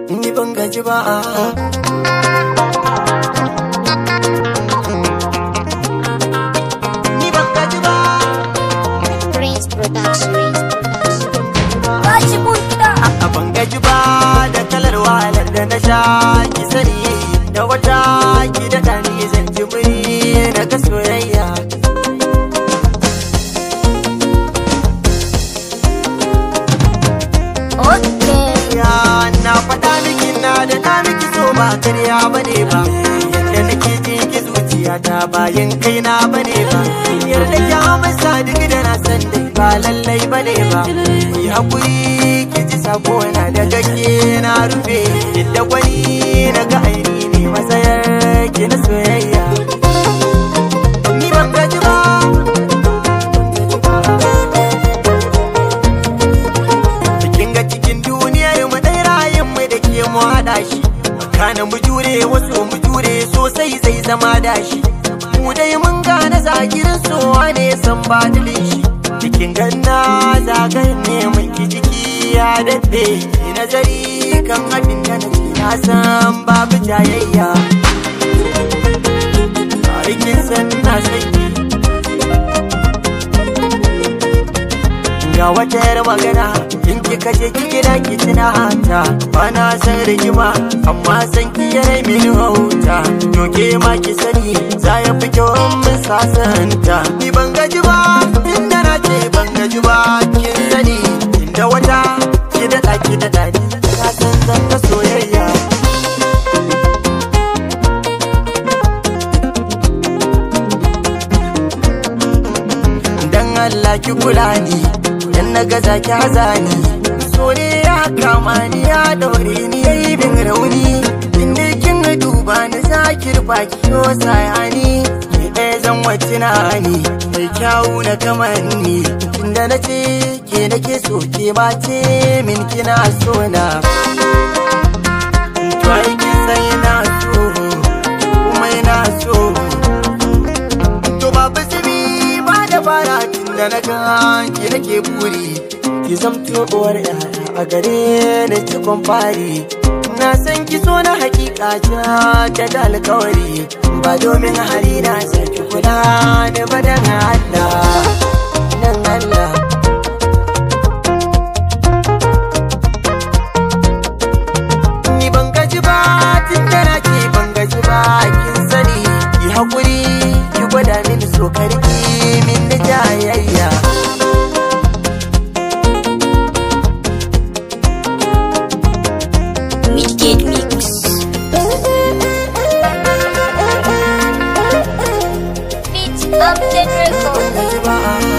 ni ban gaji ba. Ni ban gaji ba. Prince Production. Ban gaji ba da kalar wahalar da na sha, ki sani da wata ki da ɗani zan ji muri daga soyayya. Ya na faɗa miki na da na miki so ba karya bane ba, yadda nake ji ki zuciyata bayan kaina bane ba, yarda ki amsa duk da na san dai ba lallai bane ba. Ki hakuri ki ji sako na da gake na rufe, yadda wani daga aini ne matsayar ki na soyayya. Ni ban gaji ba. Kin ga cikin duniyar mu dai rayin mu da ke mu haɗa shi, kana mu jure wasu mu jure sosai zai zama dashi. Mu dai mun gane zagirin sowa ne san badilin shi, cikin ganna zagayen ne mun ki jiki ya daɗe. Ki nazari kan abin da nake na san babu jayayya. Aikin san na sanki ga wata yar magana, in kika je ki gida ki tuna hanta. Bana san rigima amma san ki yayi mini hauta, to ke ma ki sani za ya fi kyau mun sasanta. Ni ban gaji ba inda na ce ban gaji ba, kin sani inda wata ki daɗa ki daɗa ni na san zan ta soyayya. Dan Allah ki kula ni, dan na gaza ki hazani. So ne ya kama ni ya daure ni yayi bin rauni, inda kin duba ni zakir baki yo sayani. Ki ɗaya zan wace na ni mai kyawu na kamanni, inda na ce ke nake so ke ba ce min kina so na. To kin sai na so kuma ina so, to babu simi ba da bara tunda na ga ki nake buri. Ki zamto uwar yaya a gare ni cikon fari, na san ki so na hakika ta da alkawari, ba domin hali na sai ki kula da badan Allah nan Allah. Ni ban gaji ba tunda nake ban gaji ba, kin sani ki hakuri ki gwada mini so karki min da jayayya. Midgate Mix. Beats of the record.